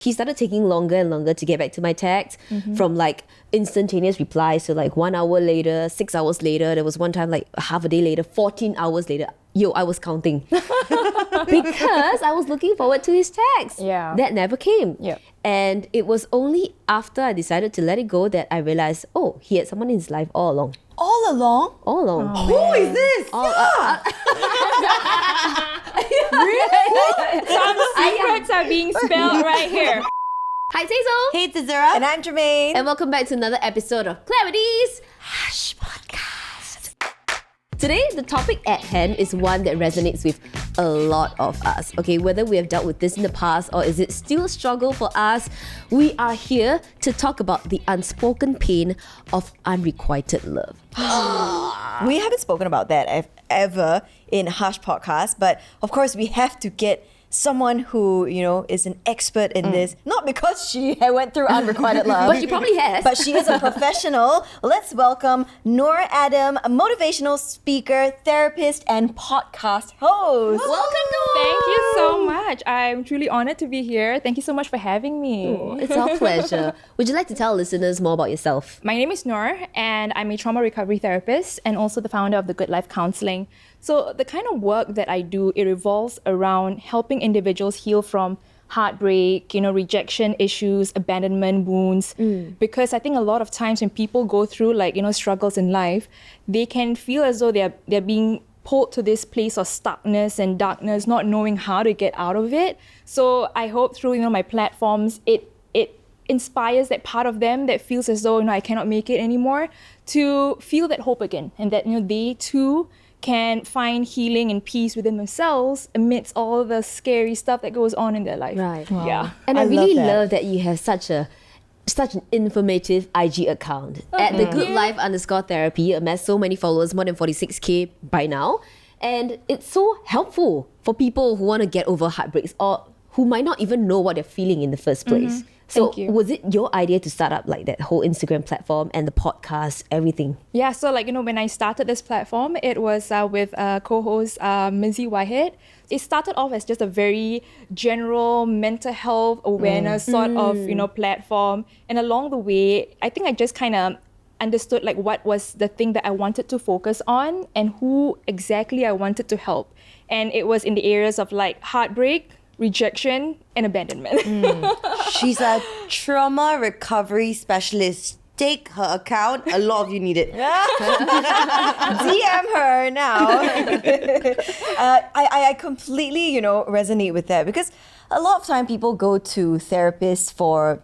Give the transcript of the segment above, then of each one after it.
He started taking longer and longer to get back to my text, from like instantaneous replies to like 1 hour later, 6 hours later. There was one time like half a day later, 14 hours later. I was counting. Because I was looking forward to his text. Yeah. That never came. Yep. And it was only after I decided to let it go that I realized, he had someone in his life all along. All along? All along. Who is this? Really? Some secrets are being spelled right here. Hi, Taisel. Hey, it's Azura. And I'm Germaine. And welcome back to another episode of Clarity's Hush Podcast. Today, the topic at hand is one that resonates with a lot of us. Okay, whether we have dealt with this in the past or is it still a struggle for us, we are here to talk about the unspoken pain of unrequited love. We haven't spoken about that ever in Hush Podcast, but of course we have to get someone who, is an expert in this. Not because she went through unrequited love. But she probably has. But she is a professional. Let's welcome Nur Adam, a motivational speaker, therapist, and podcast host. Welcome, Nur! Thank you so much. I'm truly honored to be here. Thank you so much for having me. It's our pleasure. Would you like to tell listeners more about yourself? My name is Nur, and I'm a trauma recovery therapist and also the founder of the Good Life Counselling. So the kind of work that I do, it revolves around helping individuals heal from heartbreak, rejection issues, abandonment wounds. Because I think a lot of times when people go through struggles in life, they can feel as though they're being pulled to this place of stuckness and darkness, not knowing how to get out of it. So I hope through my platforms, it inspires that part of them that feels as though I cannot make it anymore to feel that hope again, and that they too can find healing and peace within themselves amidst all the scary stuff that goes on in their life. Right. Wow. Yeah. And I I really love that. love that you have such an informative IG account at the Good Life _therapy. Amassed so many followers, more than 46k by now. And it's so helpful for people who want to get over heartbreaks or who might not even know what they're feeling in the first place. So Thank you. was it your idea to start up like that whole Instagram platform and the podcast, everything? Yeah, so when I started this platform, it was with co-host Mizzy Wahid. It started off as just a very general mental health awareness sort of, platform. And along the way, I think I just kind of understood what was the thing that I wanted to focus on and who exactly I wanted to help. And it was in the areas of heartbreak, rejection, and abandonment. She's a trauma recovery specialist. Take her account. A lot of you need it. DM her now. I completely, resonate with that, because a lot of time people go to therapists for,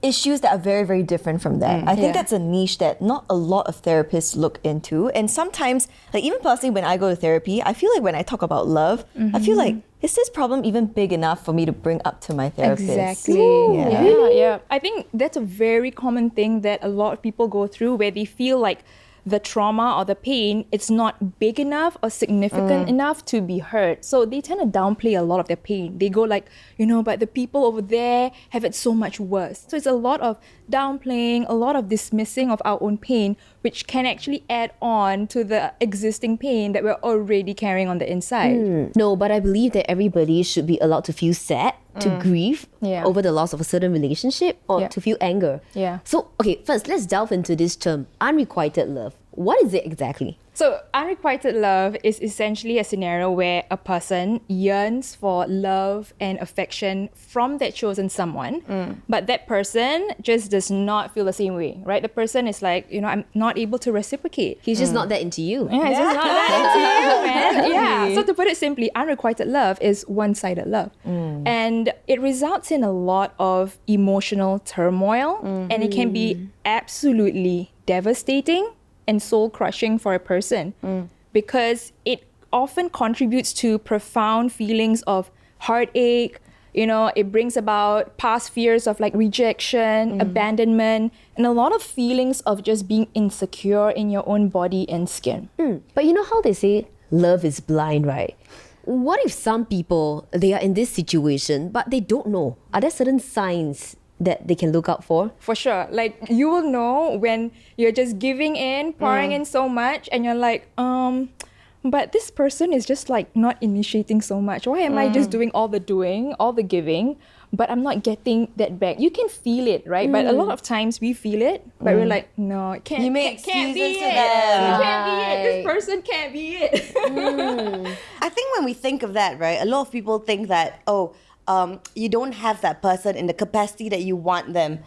issues that are very, very different from that. I think that's a niche that not a lot of therapists look into. And sometimes, even personally, when I go to therapy, I feel like when I talk about love, I feel like, is this problem even big enough for me to bring up to my therapist? Exactly. Yeah. Yeah. I think that's a very common thing that a lot of people go through, where they feel like the trauma or the pain, it's not big enough or significant enough to be heard. So they tend to downplay a lot of their pain. They go but the people over there have it so much worse. So it's a lot of downplaying, a lot of dismissing of our own pain, which can actually add on to the existing pain that we're already carrying on the inside. No, but I believe that everybody should be allowed to feel sad, to grieve Yeah. over the loss of a certain relationship, or Yeah. to feel anger. Yeah. So, okay, first let's delve into this term, unrequited love. What is it exactly? So, unrequited love is essentially a scenario where a person yearns for love and affection from that chosen someone, but that person just does not feel the same way, right? The person is I'm not able to reciprocate. He's just not that into you. Yeah, it's just not that into you, man. Yeah. So to put it simply, unrequited love is one-sided love. And it results in a lot of emotional turmoil, and it can be absolutely devastating and soul-crushing for a person, because it often contributes to profound feelings of heartache. It brings about past fears of rejection, abandonment, and a lot of feelings of just being insecure in your own body and skin. But you know how they say love is blind, right? What if some people, they are in this situation, but they don't know? Are there certain signs that they can look out for? For sure. You will know when you're just giving in, pouring in so much, and you're but this person is just like not initiating so much. Why am I just doing all the giving, but I'm not getting that back? You can feel it, right? But a lot of times we feel it, but we're like, no, it can't. You make can't be excuses to it. them. It can't be it. This person can't be it. I think when we think of that, right, a lot of people think that, you don't have that person in the capacity that you want them.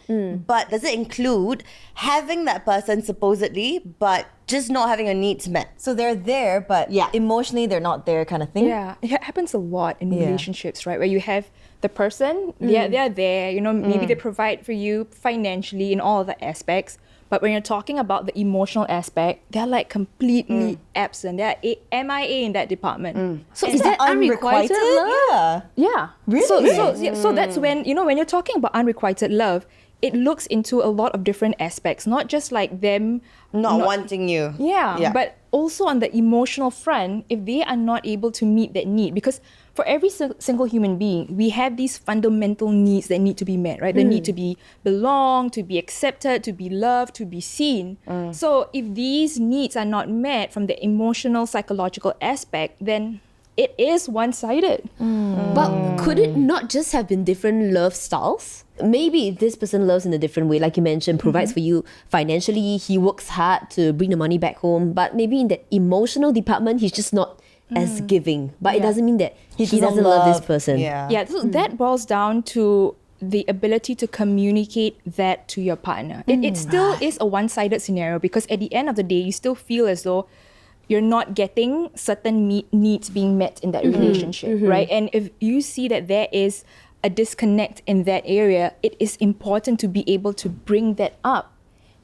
But does it include having that person supposedly, but just not having your needs met? So they're there, but emotionally they're not there, kind of thing. Yeah, it happens a lot in relationships, right? Where you have the person, they're there, maybe they provide for you financially in all the aspects. But when you're talking about the emotional aspect, they're like completely absent. They're MIA in that department. So is that unrequited love? Yeah. Yeah. Really? So that's when, when you're talking about unrequited love, it looks into a lot of different aspects, not just like them Not wanting you. Yeah, but also on the emotional front, if they are not able to meet that need, because for every single human being, we have these fundamental needs that need to be met, right? The need to be belong, to be accepted, to be loved, to be seen. So if these needs are not met from the emotional, psychological aspect, then it is one-sided. But could it not just have been different love styles? Maybe this person loves in a different way, like you mentioned, provides for you financially, he works hard to bring the money back home, but maybe in the emotional department, he's just not as giving. But it doesn't mean that he doesn't love this person. Yeah, so that boils down to the ability to communicate that to your partner. It still is a one-sided scenario, because at the end of the day, you still feel as though you're not getting certain needs being met in that relationship, right? And if you see that there is a disconnect in that area, it is important to be able to bring that up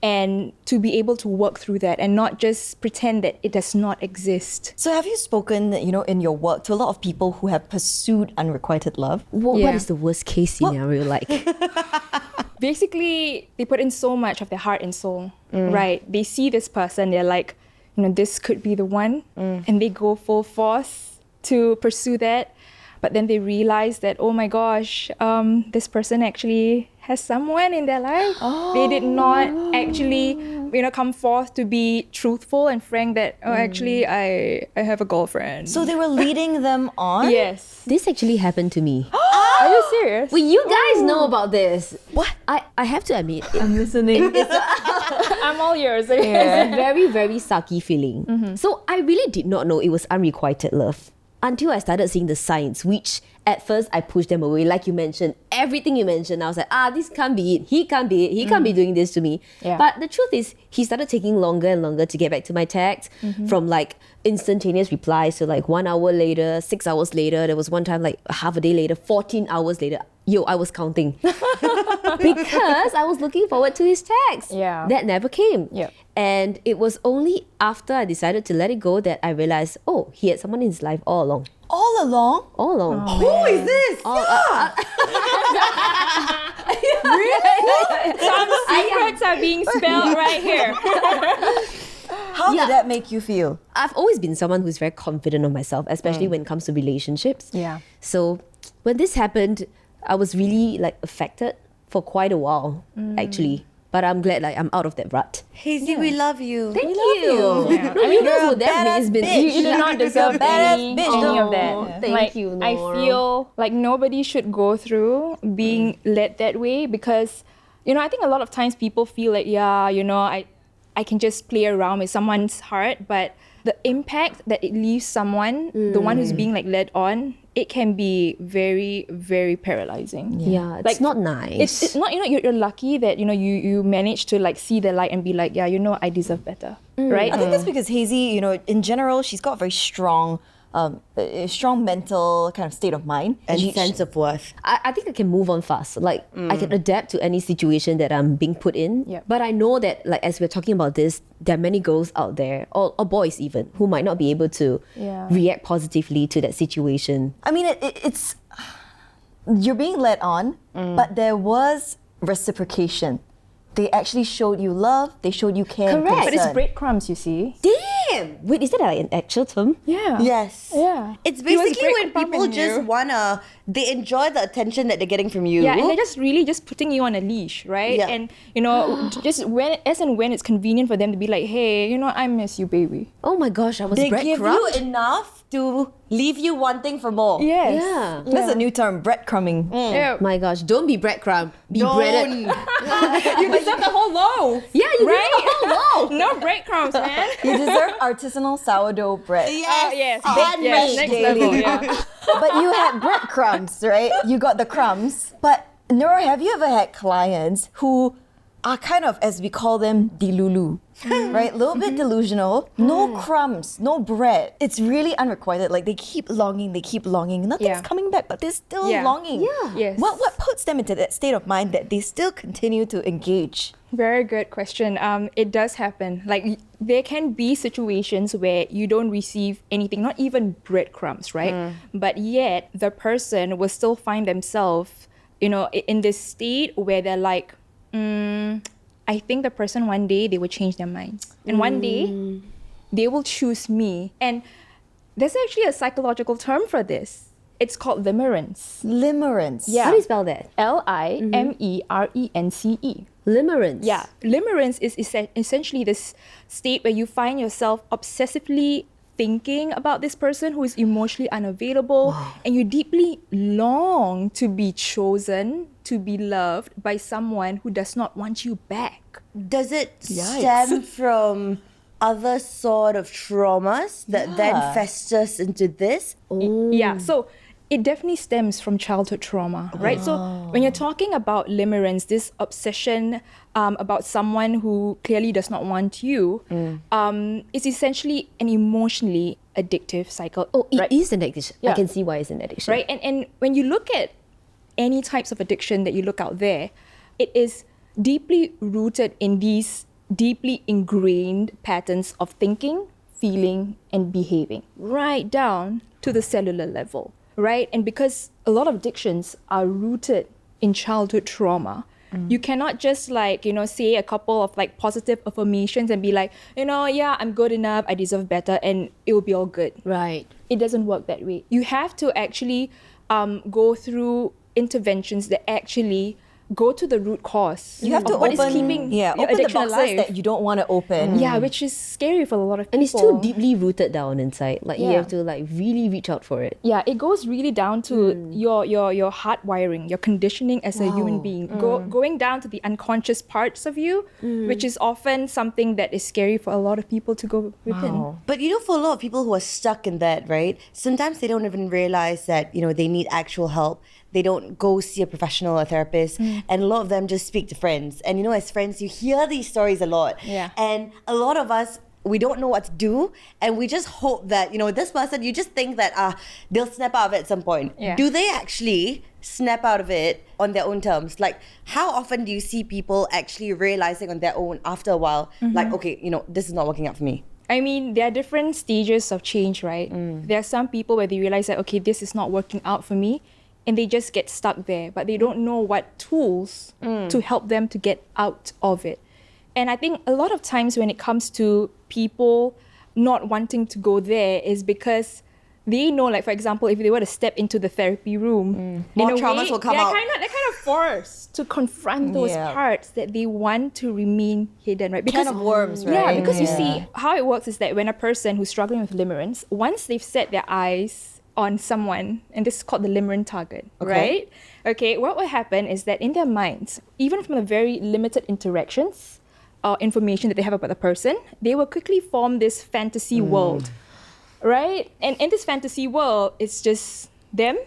and to be able to work through that and not just pretend that it does not exist. So have you spoken, in your work to a lot of people who have pursued unrequited love? What is the worst case scenario like? Basically, they put in so much of their heart and soul, right? They see this person, they're like, this could be the one, and they go full force to pursue that. But then they realize that, oh my gosh, this person actually has someone in their life. They did not actually, come forth to be truthful and frank that, actually, I have a girlfriend. So they were leading them on? Yes. This actually happened to me. Are you serious? Well, you guys know about this. What? I have to admit, I'm listening. I'm all yours. it's a very, very sucky feeling. So I really did not know it was unrequited love until I started seeing the signs, which at first I pushed them away. Like you mentioned, everything you mentioned, I was like, this can't be it. He can't be it. He can't be doing this to me. Yeah. But the truth is, he started taking longer and longer to get back to my text, from like instantaneous replies to like 1 hour later, 6 hours later. There was one time like half a day later, 14 hours later. I was counting. Because I was looking forward to his text. Yeah. That never came. Yep. And it was only after I decided to let it go that I realized, he had someone in his life all along. All along? All along. Who is this? Some secrets are being spelled right here. How did that make you feel? I've always been someone who's very confident of myself, especially when it comes to relationships. Yeah. So when this happened, I was really like affected for quite a while, actually. But I'm glad I'm out of that rut. Hazy, we love you. Thank you. Yeah. No, you know what that means. You do not deserve any of that. Yeah. Thank you, Nur. I feel like nobody should go through being led that way, because, I think a lot of times people feel like, I can just play around with someone's heart, but the impact that it leaves someone, the one who's being led on, it can be very, very paralyzing. Yeah, it's not nice. It's not, you're lucky that, you managed to see the light and be like, I deserve better, right? I think that's because Hazy, in general, she's got a very strong mental kind of state of mind. And sense of worth. I think I can move on fast. I can adapt to any situation that I'm being put in. Yep. But I know that, as we're talking about this, there are many girls out there, or boys even, who might not be able to react positively to that situation. I mean, it's you're being led on, but there was reciprocation. They actually showed you love. They showed you care. and Correct. But it's concern. breadcrumbs, you see. Damn. Wait, is that like an actual term? Yeah. Yes. Yeah. It's He was basically when breadcrumbing people just you. wanna, they enjoy the attention that they're getting from you. Yeah, and they're just really just putting you on a leash, right? Yeah. And just when it's convenient for them to be like, hey, I miss you, baby. Oh my gosh, I was They give you breadcrumbed. enough to leave you wanting for more. Yes. Yeah. That's a new term, breadcrumbing. Yeah. My gosh, don't be breadcrumbed. Be breaded. You deserve the whole loaf. Yeah, you right? deserve the whole loaf. No breadcrumbs, man. You deserve artisanal sourdough bread. Yes. Handmade Next daily. level. Yeah. But you had breadcrumbs, right? You got the crumbs. But Nur, have you ever had clients who are kind of, as we call them, delulu, right? A little bit delusional. No crumbs, no bread. It's really unrequited. Like they keep longing. Nothing's Yeah. coming back, but they're still Yeah. longing. Yeah. Yes. What puts them into that state of mind that they still continue to engage? Very good question. It does happen. Like there can be situations where you don't receive anything, not even breadcrumbs, right? But yet the person will still find themselves, in this state where they're like, I think the person one day they will change their minds, and one day they will choose me. And there's actually a psychological term for this. It's called limerence. Limerence. Yeah. How do you spell that? Limerence. Limerence. Yeah, limerence is essentially this state where you find yourself obsessively thinking about this person who is emotionally unavailable, and you deeply long to be chosen, to be loved by someone who does not want you back. Does it Yikes. stem from other sort of traumas that then festers into this? Yeah, so it definitely stems from childhood trauma, right? So when you're talking about limerence, this obsession about someone who clearly does not want you, it's essentially an emotionally addictive cycle. Oh, it right? is an addiction. I Yeah. can see why it's an addiction. Right? And when you look at any types of addiction that you look out there, it is deeply rooted in these deeply ingrained patterns of thinking, feeling, and behaving, right down to the cellular level, right? And because a lot of addictions are rooted in childhood trauma, you cannot just say a couple of positive affirmations and be like, yeah, I'm good enough, I deserve better, and it will be all good. Right. It doesn't work that way. You have to actually go through interventions that actually go to the root cause. You have to of what is open, keeping your open the addiction boxes alive. that you don't want to open. Yeah, which is scary for a lot of people. And it's too deeply rooted down inside. Like you Yeah. have to really reach out for it. Yeah, it goes really down to your heart wiring, your conditioning as a human being, going down to the unconscious parts of you, which is often something that is scary for a lot of people to go within. But for a lot of people who are stuck in that, right? Sometimes they don't even realize that, they need actual help. They don't go see a professional or therapist. And a lot of them just speak to friends. And as friends, you hear these stories a lot. Yeah. And a lot of us, we don't know what to do. And we just hope that, this person, you just think that they'll snap out of it at some point. Yeah. Do they actually snap out of it on their own terms? Like, how often do you see people actually realizing on their own after a while, like, okay, this is not working out for me? I mean, there are different stages of change, right? There are some people where they realize that, okay, this is not working out for me, and they just get stuck there, but they don't know what tools to help them to get out of it. And I think a lot of times when it comes to people not wanting to go there is because they know, for example, if they were to step into the therapy room, More in a traumas way, will come they're out. They're kind of forced to confront those Yeah. parts that they want to remain hidden, right? Kind of worms, right? Yeah, because you see, how it works is that when a person who's struggling with limerence, once they've set their eyes on someone, and this is called the limerent target, right? Okay, what will happen is that in their minds, even from the very limited interactions or information that they have about the person, they will quickly form this fantasy world, right? And in this fantasy world, it's just them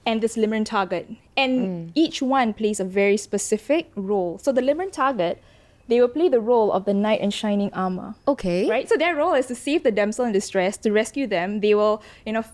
and this limerent target. And each one plays a very specific role. So the limerent target, they will play the role of the knight in shining armor. Okay. Right? So their role is to save the damsel in distress, to rescue them. They will,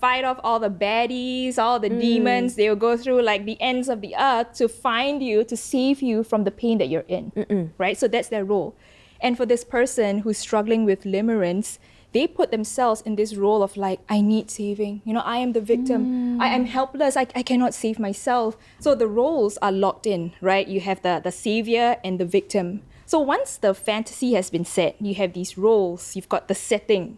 fight off all the baddies, all the demons. They will go through the ends of the earth to find you, to save you from the pain that you're in. Right? So that's their role. And for this person who's struggling with limerence, they put themselves in this role of I need saving. I am the victim. I am helpless. I cannot save myself. So the roles are locked in, right? You have the savior and the victim. So once the fantasy has been set, you have these roles, you've got the setting.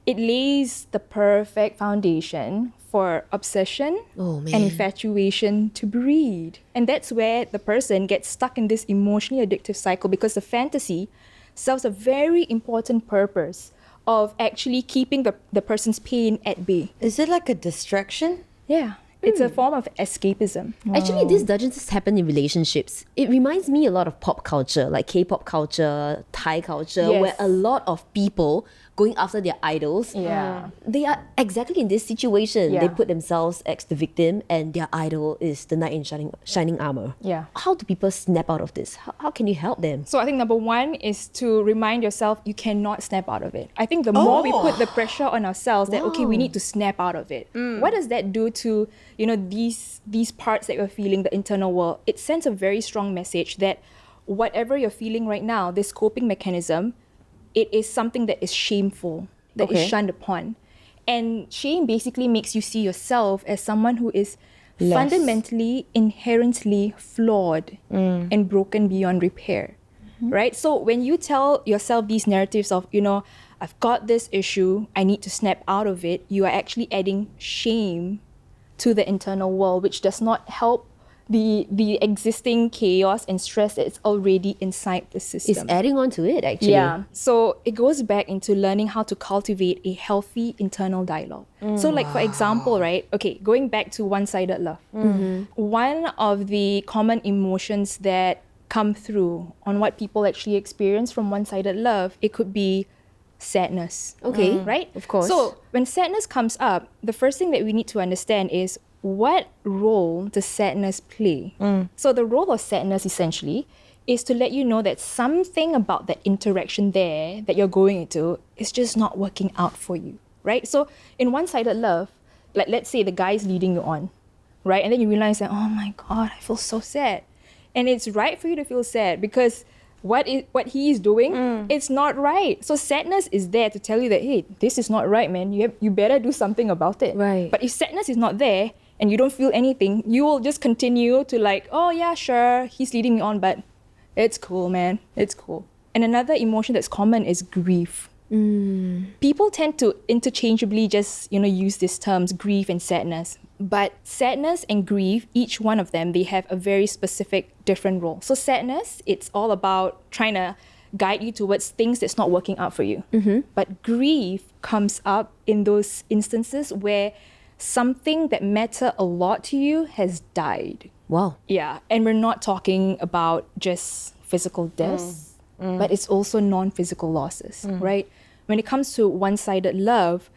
It lays the perfect foundation for obsession and infatuation to breed. And that's where the person gets stuck in this emotionally addictive cycle, because the fantasy serves a very important purpose of actually keeping the person's pain at bay. Is it like a distraction? Yeah. It's a form of escapism. Actually, this doesn't just happen in relationships. It reminds me a lot of pop culture, like K-pop culture, Thai culture, Yes. where a lot of people going after their idols, Yeah. they are exactly in this situation. Yeah. They put themselves as the victim, and their idol is the knight in shining armor. Yeah. How do people snap out of this? How can you help them? So I think number one is to remind yourself you cannot snap out of it. I think the more we put the pressure on ourselves that, okay, we need to snap out of it. What does that do to, these parts that we're feeling, the internal world? It sends a very strong message that whatever you're feeling right now, this coping mechanism, it is something that is shameful, that is shunned upon. And shame basically makes you see yourself as someone who is fundamentally, inherently flawed and broken beyond repair, right? So when you tell yourself these narratives of, I've got this issue, I need to snap out of it, you are actually adding shame to the internal world, which does not help the existing chaos and stress that's already inside the system. It's adding on to it, actually. Yeah. So it goes back into learning how to cultivate a healthy internal dialogue. So like, for example, right? Okay, going back to one-sided love. One of the common emotions that come through on what people actually experience from one-sided love, it could be sadness. Okay. Right? Of course. So when sadness comes up, the first thing that we need to understand is, what role does sadness play? So the role of sadness essentially is to let you know that something about that interaction there that you're going into is just not working out for you, right? So in one-sided love, like let's say the guy's leading you on, right? And then you realize that, oh my God, I feel so sad. And it's right for you to feel sad because what he is doing, it's not right. So sadness is there to tell you that, hey, this is not right, man. You better do something about it. Right. But if sadness is not there and you don't feel anything, you will just continue to like, oh yeah, sure, he's leading me on, but it's cool, man. It's cool. And another emotion that's common is grief. People tend to interchangeably just, use these terms, grief and sadness. But sadness and grief, each one of them, they have a very specific different role. So sadness, it's all about trying to guide you towards things that's not working out for you. But grief comes up in those instances where something that mattered a lot to you has died. Wow. Yeah, and we're not talking about just physical deaths, but it's also non-physical losses, right? When it comes to one-sided love,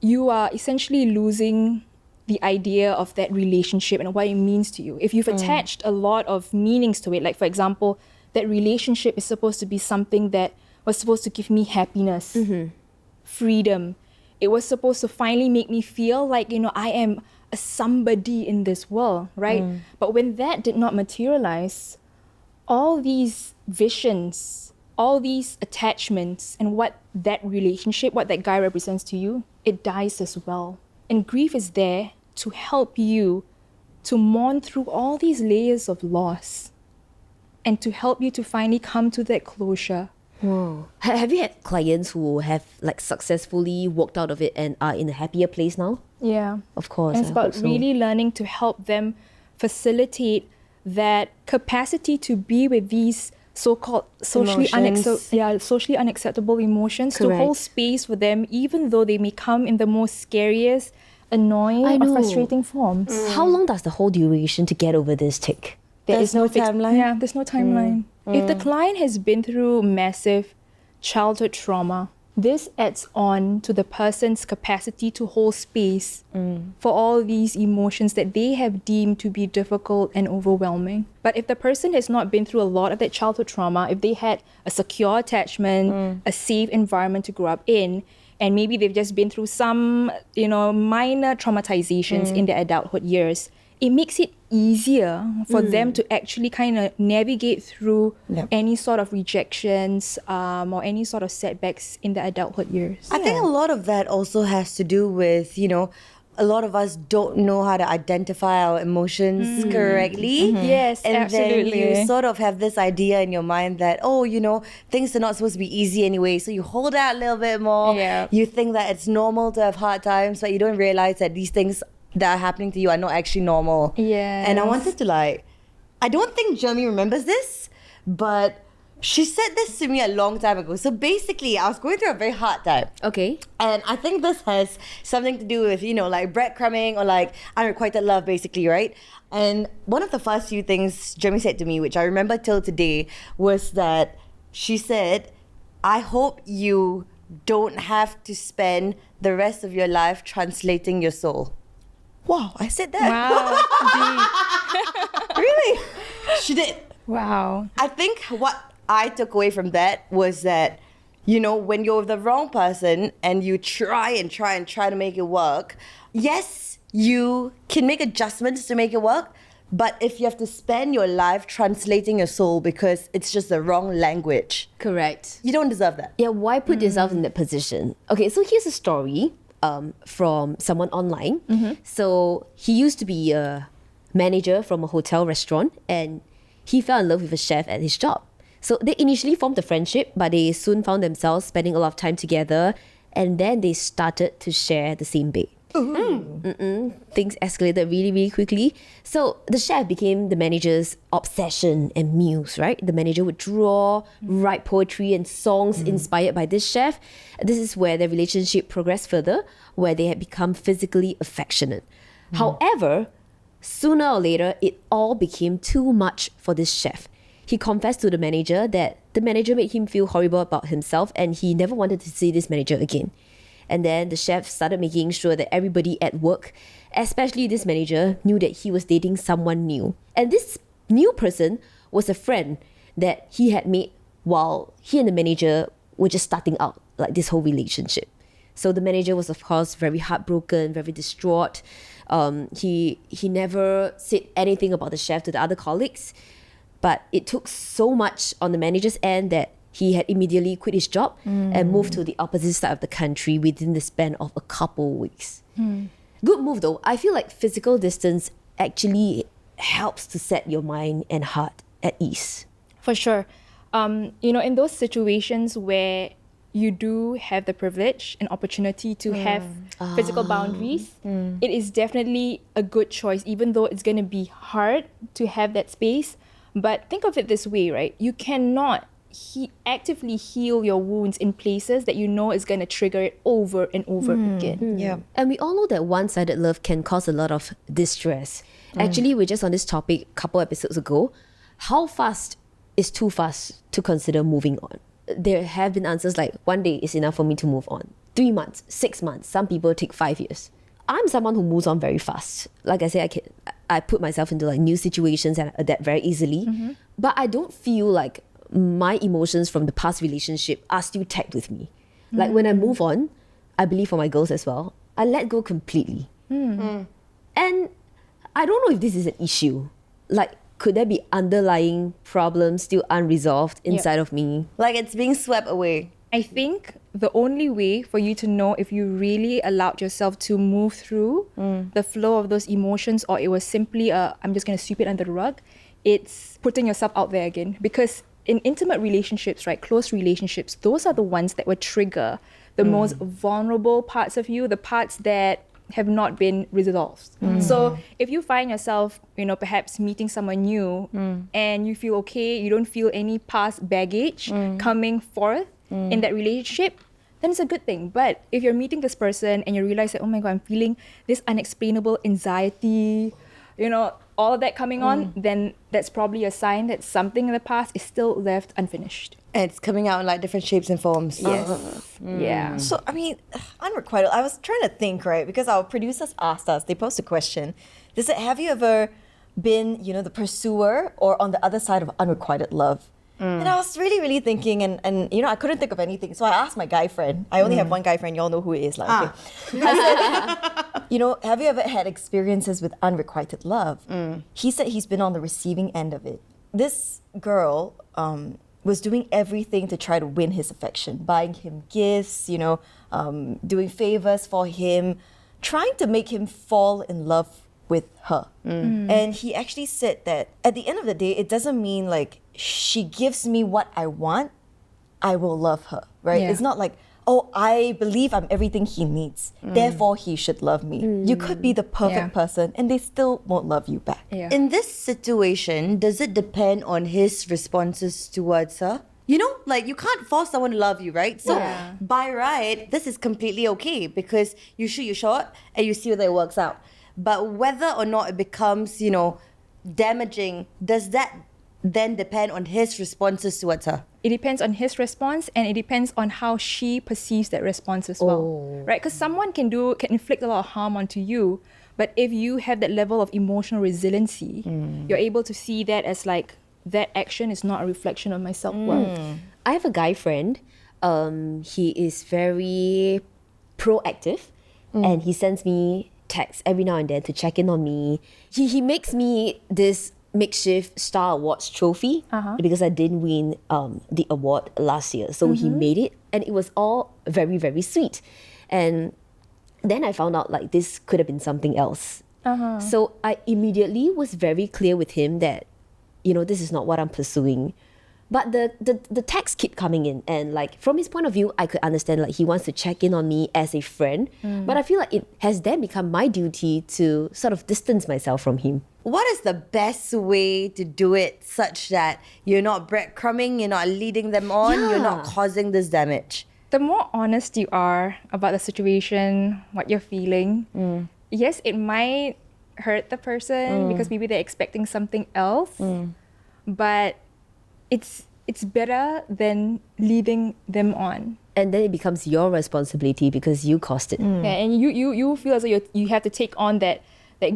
you are essentially losing the idea of that relationship and what it means to you. If you've attached a lot of meanings to it, like for example, that relationship is supposed to be something that was supposed to give me happiness, freedom. It was supposed to finally make me feel like, I am a somebody in this world, right? But when that did not materialize, all these visions, all these attachments, and what that relationship, what that guy represents to you, it dies as well. And grief is there to help you to mourn through all these layers of loss and to help you to finally come to that closure. Wow. Have you had clients who have successfully walked out of it and are in a happier place now? Yeah. Of course. And it's about really learning to help them facilitate that capacity to be with these so-called socially unacceptable emotions, to hold space for them, even though they may come in the most scariest, annoying, or frustrating forms. How long does the whole duration to get over this take? There's no timeline? Yeah, there's no timeline. If the client has been through massive childhood trauma, this adds on to the person's capacity to hold space for all these emotions that they have deemed to be difficult and overwhelming. But if the person has not been through a lot of that childhood trauma, if they had a secure attachment, a safe environment to grow up in, and maybe they've just been through some, minor traumatizations in their adulthood years, it makes it easier for them to actually kind of navigate through any sort of rejections or any sort of setbacks in the adulthood years. I think a lot of that also has to do with, a lot of us don't know how to identify our emotions correctly. Yes, and absolutely. then you sort of have this idea in your mind that, oh, things are not supposed to be easy anyway. So you hold out a little bit more. Yeah. You think that it's normal to have hard times, but you don't realize that these things that are happening to you are not actually normal. Yes. And I wanted to I don't think Jeremy remembers this, but she said this to me a long time ago. So basically, I was going through a very hard time. Okay. And I think this has something to do with, like breadcrumbing or like unrequited love, basically, right? And one of the first few things Jeremy said to me, which I remember till today, was that she said, I hope you don't have to spend the rest of your life translating your soul. Wow, I said that. Wow. Really? She did. Wow. I think what I took away from that was that, when you're with the wrong person and you try to make it work, yes, you can make adjustments to make it work, but if you have to spend your life translating your soul because it's just the wrong language, Correct. you don't deserve that. Yeah, why put yourself in that position? Okay, so here's a story from someone online. So he used to be a manager from a hotel restaurant, and he fell in love with a chef at his job. So they initially formed a friendship, but they soon found themselves spending a lot of time together, and then they started to share the same bed. Things escalated really, really quickly. So the chef became the manager's obsession and muse, right? The manager would draw, write poetry and songs inspired by this chef. This is where their relationship progressed further, where they had become physically affectionate. However, sooner or later, it all became too much for this chef. He confessed to the manager that the manager made him feel horrible about himself, and he never wanted to see this manager again. And then the chef started making sure that everybody at work, especially this manager, knew that he was dating someone new. And this new person was a friend that he had made while he and the manager were just starting out, like this whole relationship. So the manager was, of course, very heartbroken, very distraught. He never said anything about the chef to the other colleagues. But it took so much on the manager's end that he had immediately quit his job and moved to the opposite side of the country within the span of a couple weeks. Good move though. I feel like physical distance actually helps to set your mind and heart at ease. For sure. In those situations where you do have the privilege and opportunity to have physical boundaries, it is definitely a good choice, even though it's going to be hard to have that space. But think of it this way, right? You cannot actively heal your wounds in places that you know is going to trigger it over and over again. Yeah. And we all know that one-sided love can cause a lot of distress. Actually, we're just on this topic a couple episodes ago. How fast is too fast to consider moving on? There have been answers like 1 day is enough for me to move on. 3 months, 6 months, some people take 5 years. I'm someone who moves on very fast. Like I said, I put myself into like new situations and adapt very easily. But I don't feel like my emotions from the past relationship are still tagged with me. Like when I move on, I believe for my girls as well, I let go completely. And I don't know if this is an issue. Like, could there be underlying problems still unresolved inside of me? Like it's being swept away. I think the only way for you to know if you really allowed yourself to move through the flow of those emotions, or it was simply I'm just going to sweep it under the rug, it's putting yourself out there again. Because in intimate relationships, right, close relationships, those are the ones that would trigger the most vulnerable parts of you, the parts that have not been resolved. So if you find yourself, perhaps meeting someone new and you feel okay, you don't feel any past baggage coming forth in that relationship, then it's a good thing. But if you're meeting this person and you realize that, oh my God, I'm feeling this unexplainable anxiety, all of that coming on, then that's probably a sign that something in the past is still left unfinished. And it's coming out in like different shapes and forms. Yes. Yeah. So, I mean, unrequited, I was trying to think, right? Because our producers asked us, they posed a question. They said, have you ever been, the pursuer or on the other side of unrequited love? And I was really, really thinking, and I couldn't think of anything. So I asked my guy friend. I only have one guy friend. Y'all know who it is. Okay. I said, have you ever had experiences with unrequited love? He said he's been on the receiving end of it. This girl was doing everything to try to win his affection, buying him gifts, doing favors for him, trying to make him fall in love with her. And he actually said that at the end of the day, it doesn't mean like she gives me what I want, I will love her, right? Yeah. It's not like, oh, I believe I'm everything he needs, therefore he should love me. You could be the perfect person and they still won't love you back. Yeah. In this situation, does it depend on his responses towards her? You know, like you can't force someone to love you, right? So by right, this is completely okay because you shoot your shot and you see whether it works out. But whether or not it becomes, you know, damaging, does that then depend on his responses towards her? It depends on his response and it depends on how she perceives that response as well. Right? Because someone can inflict a lot of harm onto you, but if you have that level of emotional resiliency, you're able to see that as like, that action is not a reflection of my self-worth. I have a guy friend. He is very proactive and he sends me texts every now and then to check in on me. He makes me this makeshift Star Awards trophy because I didn't win the award last year. So he made it and it was all very, very sweet. And then I found out like this could have been something else. So I immediately was very clear with him that, you know, this is not what I'm pursuing. But the texts keep coming in and like from his point of view, I could understand like he wants to check in on me as a friend. But I feel like it has then become my duty to sort of distance myself from him. What is the best way to do it such that you're not breadcrumbing, you're not leading them on, you're not causing this damage? The more honest you are about the situation, what you're feeling, yes, it might hurt the person because maybe they're expecting something else, but it's better than leading them on. And then it becomes your responsibility because you caused it. Yeah, and you feel as though you have to take on that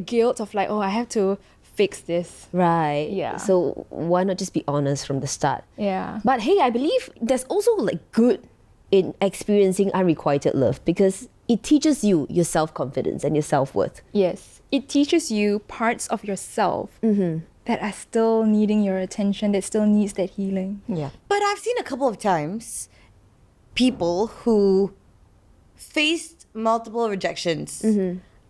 guilt of like, oh, I have to fix this. Right. Yeah. So why not just be honest from the start? Yeah. But hey, I believe there's also like good in experiencing unrequited love because it teaches you your self-confidence and your self-worth. Yes. It teaches you parts of yourself that are still needing your attention, that still needs that healing. Yeah. But I've seen a couple of times people who faced multiple rejections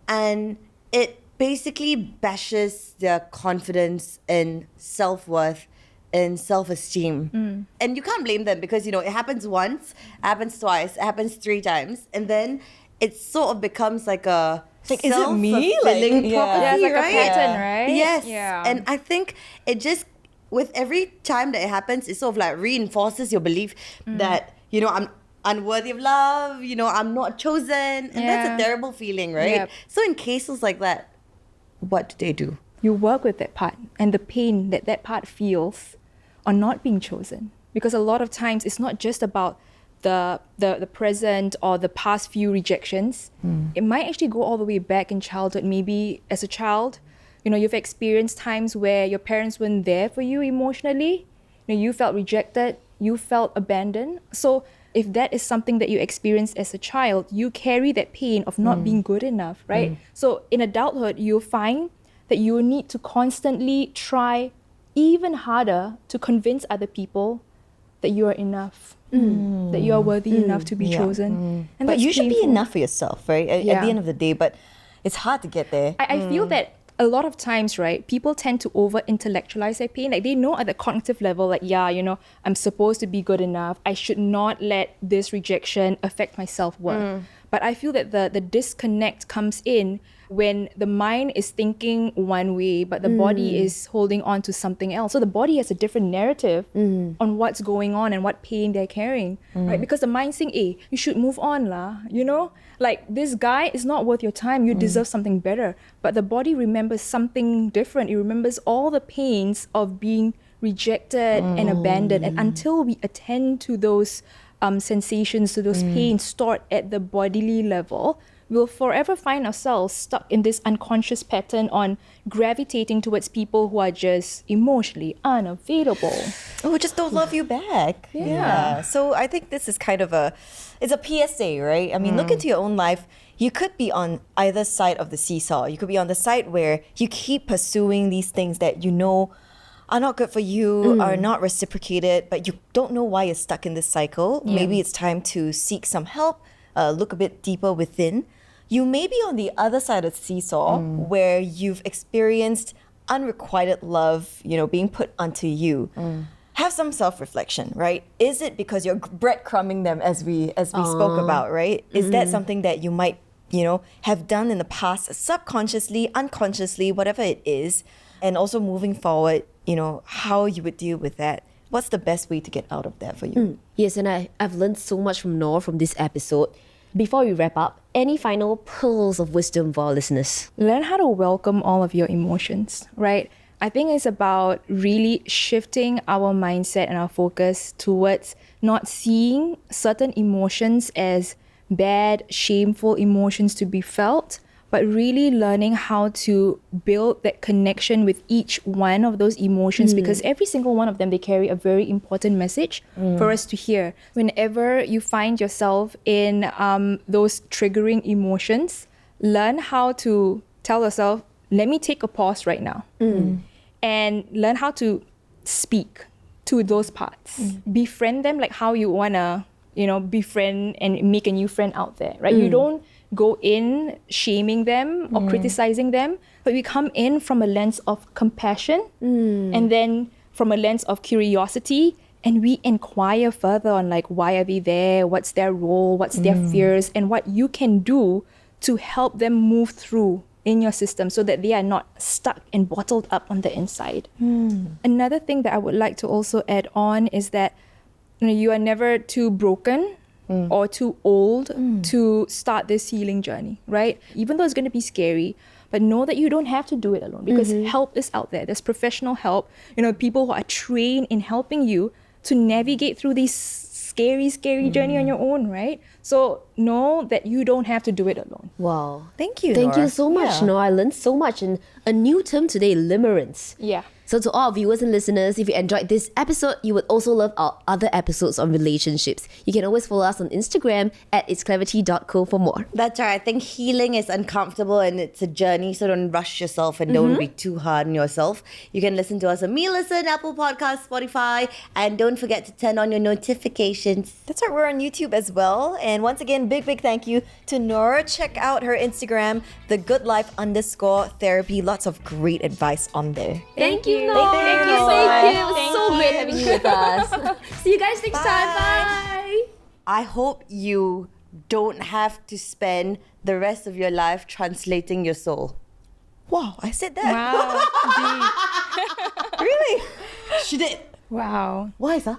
and it basically bashes their confidence in self-worth and self-esteem. And you can't blame them because, you know, it happens once, happens twice, it happens 3 times, and then it sort of becomes like a Like, is it me? self-fulfilling Like, prophecy, Yeah, it's like right? a pattern, right? Yes. Yeah. And I think it just, with every time that it happens, it sort of like reinforces your belief that, you know, I'm unworthy of love, you know, I'm not chosen. And that's Yeah. a terrible feeling, right? Yep. So in cases like that, what do they do? You work with that part and the pain that part feels on not being chosen. Because a lot of times it's not just about the present or the past few rejections. It might actually go all the way back in childhood. Maybe as a child, you know, you've experienced times where your parents weren't there for you emotionally. You know, you felt rejected, you felt abandoned. So if that is something that you experienced as a child, you carry that pain of not being good enough, right? So in adulthood, you'll find that you need to constantly try even harder to convince other people that you are enough, that you are worthy enough to be chosen. And But that's you should be painful. enough for yourself, right? At Yeah. the end of the day, but it's hard to get there. I feel that a lot of times, right, people tend to over-intellectualize their pain. Like they know at the cognitive level, like, yeah, you know, I'm supposed to be good enough. I should not let this rejection affect my self-worth. But I feel that the disconnect comes in when the mind is thinking one way, but the body is holding on to something else. So the body has a different narrative on what's going on and what pain they're carrying, right? Because the mind's saying, hey, you should move on lah, you know? Like, this guy is not worth your time. You deserve something better. But the body remembers something different. It remembers all the pains of being rejected and abandoned. And until we attend to those sensations, to those pains stored at the bodily level, we'll forever find ourselves stuck in this unconscious pattern on gravitating towards people who are just emotionally unavailable. Oh, just don't love you back. Yeah. So I think this is kind of it's a PSA, right? I mean, look into your own life. You could be on either side of the seesaw. You could be on the side where you keep pursuing these things that you know are not good for you, are not reciprocated, but you don't know why you're stuck in this cycle. Maybe it's time to seek some help, look a bit deeper within. you may be on the other side of the seesaw where you've experienced unrequited love, being put onto you. Have some self-reflection, right? Is it because you're breadcrumbing them as we spoke about, right? Is that something that you might, have done in the past subconsciously, unconsciously, whatever it is? And also moving forward, how you would deal with that. What's the best way to get out of that for you? Yes, and I've learned so much from Nur from this episode. Before we wrap up, any final pearls of wisdom for our listeners? Learn how to welcome all of your emotions, right? I think it's about really shifting our mindset and our focus towards not seeing certain emotions as bad, shameful emotions to be felt, but really learning how to build that connection with each one of those emotions, because every single one of them, they carry a very important message for us to hear. Whenever you find yourself in those triggering emotions, learn how to tell yourself, let me take a pause right now. And learn how to speak to those parts. Befriend them like how you wanna, befriend and make a new friend out there, right? You don't go in shaming them or criticizing them, but we come in from a lens of compassion and then from a lens of curiosity, and we inquire further on why are they there, what's their role, what's their fears, and what you can do to help them move through in your system so that they are not stuck and bottled up on the inside. Another thing that I would like to also add on is that you are never too broken or too old to start this healing journey, right? Even though it's going to be scary, but know that you don't have to do it alone, because help is out there. There's professional help, people who are trained in helping you to navigate through these scary journey on your own, right? So know that you don't have to do it alone. Wow. Thank you, Thank Nur. you so much, Nur. I learned so much. And a new term today, limerence. Yeah. So to all viewers and listeners, if you enjoyed this episode, you would also love our other episodes on relationships. You can always follow us on Instagram at itscleverty.co for more. That's right. I think healing is uncomfortable and it's a journey, so don't rush yourself and don't be too hard on yourself. You can listen to us on MeListen, Apple Podcasts, Spotify, and don't forget to turn on your notifications. That's right, we're on YouTube as well. And once again, big thank you to Nur. Check out her Instagram, thegoodlife_therapy. Lots of great advice on there. Thank you, Nur. Thank you so Thank much. you. It was so great having you with us. See you guys next time. Bye. I hope you don't have to spend the rest of your life translating your soul. Wow, I said that. Wow. Really? She did. Wow. Why, sir?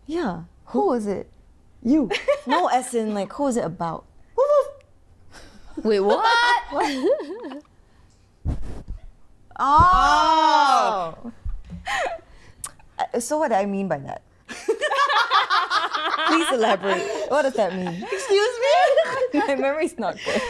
Yeah. Who is it? You. No, as in who is it about? Wait, what? Oh. So what do I mean by that? Please elaborate. What does that mean? Excuse me? My memory's not good.